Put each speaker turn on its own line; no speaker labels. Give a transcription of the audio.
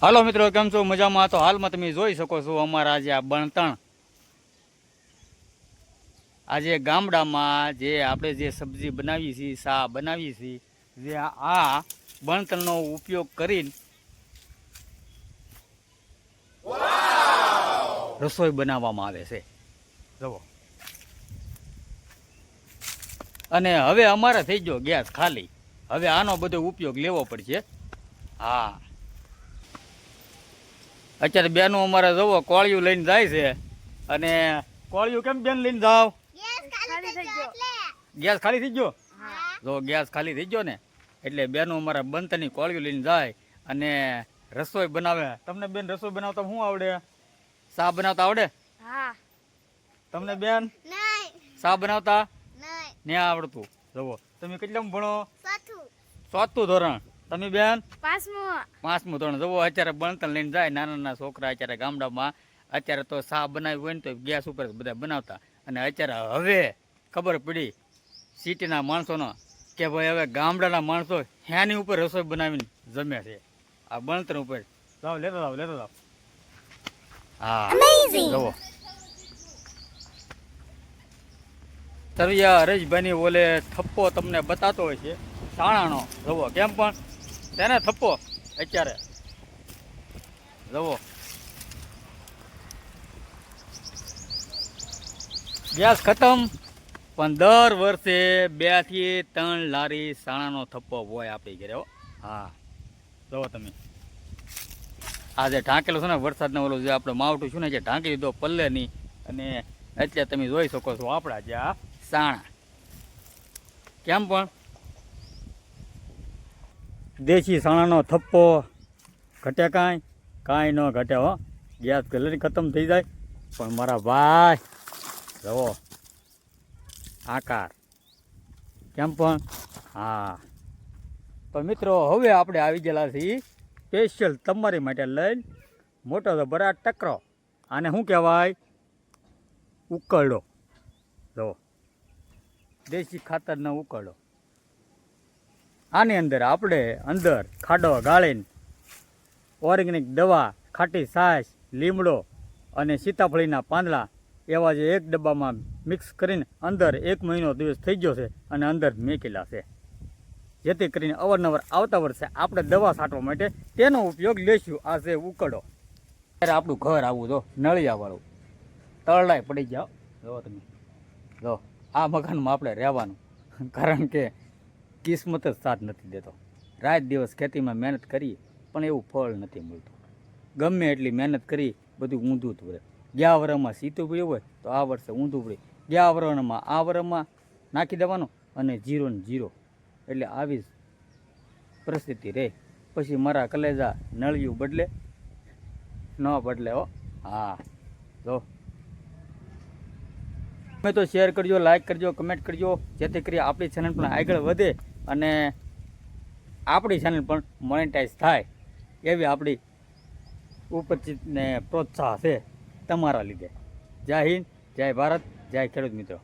હાલો મિત્રો, કેમ છો? મજામાં? તો હાલમાં તમે જોઈ શકો છો અમારા આજે આ બણતણ, આજે ગામડામાં જે આપણે જે સબ્જી બનાવીએ છીએ, શા બનાવીએ છીએ, જે આ બણતણનો ઉપયોગ કરીને રસોઈ બનાવવામાં આવે છે. જુઓ, અને હવે અમારે થઈ ગયો ગેસ ખાલી. હવે આનો બધો ઉપયોગ લેવો પડશે. હા, અત્યારે બેનો અમારે જવો કોળિયું લઈને જાય છે. અને કોળિયું કેમ બેન લઈને જાવ? ગેસ ખાલી થઈ ગયો. જો ગેસ ખાલી થઈ ગયો ને એટલે બેનો અમારા બનતની કોળિયું લઈને જાય અને રસોઈ બનાવે. તમને બેન રસોઈ બનાવતા શું આવડે? શા બનાવતા આવડે? તમને બેન શા બનાવતા નહીં આવડતું? જુઓ, તમે કેટલામાં ભણો? ચોથું ધોરણ. તમે બેન? પાંચમું ધોરણ. જુઓ, અત્યારે બણતણ લઈને જાય નાના નાના છોકરા. અત્યારે ગામડામાં અત્યારે તો શા બનાવી હોય ને તો ગેસ ઉપર બધા બનાવતા. અને અત્યારે હવે ખબર પડી સિટીના માણસોનો કે ભાઈ હવે ગામડાના માણસો હેની ઉપર રસોઈ બનાવીને જમે છે. આ બણતણ ઉપર જાઓ, લેતો જાઓ. હા, જુઓ, તરૈયા હરેશભાઈની ઓલે થપ્પો તમને બતાતો હોય છે સાણાનો. જુઓ કેમ પણ તેને થપ્પો અત્યારે જુઓ, ગેસ ખતમ પણ દર વર્ષે 2 થી 3 લારી સાણાનો થપ્પો હોય આપણી ઘરે. હા, જુઓ તમે આ જે ઢાંકેલો છે ને વરસાદનો ઓલો જે આપણે માવઠું છું ને જે ઢાંકી દીધો પલ્લે નહીં. અને અત્યારે તમે જોઈ શકો છો આપણા જે આ સાણા કેમ પણ દેશી સાણાનો થપ્પો ઘટે કાંઈ ન ઘટે હો. ગેસ ગલરી ખતમ થઈ જાય પણ મારા ભાઈ જુઓ આકાર કેમ પણ. હા, તો મિત્રો હવે આપણે આવી ગયેલા છીએ સ્પેશિયલ તમારી માટે લઈને મોટો તો બરા ટકરો. આને શું કહેવાય? ઉકરડો. જુઓ, દેશી ખાતરનો ઉકરડો. આની અંદર આપણે ખાડો ગાળીને ઓર્ગેનિક દવા, ખાટી છાશ, લીમડો અને સીતાફળીના પાંદડા એવા જે એક ડબ્બામાં મિક્સ કરીને અંદર 1 મહિનો દિવસ થઈ ગયો છે અને અંદર મેકેલા છે. જેથી કરીને અવારનવાર આવતા વર્ષે આપણે દવા છાંટવા માટે તેનો ઉપયોગ લેશું. આ છે ઉકરડો. ત્યારે આપણું ઘર આવું જો નળિયાવાળું તળલાય પડી જાઓ. જો તમે જો આ મકાનમાં આપણે રહેવાનું, કારણ કે કિસ્મત જ સાથ નથી દેતો. રાત દિવસ ખેતીમાં મહેનત કરીએ પણ એવું ફળ નથી મળતું. ગમે એટલી મહેનત કરી બધું ઊંધું જ પડે. ગયા વર્ષમાં સીતું પડ્યું હોય તો આ વર્ષે ઊંધું પડે. ગયા વર્ષમાં આ વર્ષમાં નાખી દેવાનું અને 0 ને 0. એટલે આવી જ પરિસ્થિતિ રહે. પછી મારા કલેજા નળિયું બદલે ન બદલે હો. હા, જો તમે તો શેર કરજો, લાઈક કરજો, કમેન્ટ કરજો, જેથી કરી આપણી ચેનલ પણ આગળ વધે અને આપણી ચેનલ પણ મોનેટાઈઝ થાય એવી આપણી ઉપસ્થિતને પ્રોત્સાહ છે તમારા લીધે. જય હિન્દ, જય ભારત, જય ખેડૂત મિત્રો.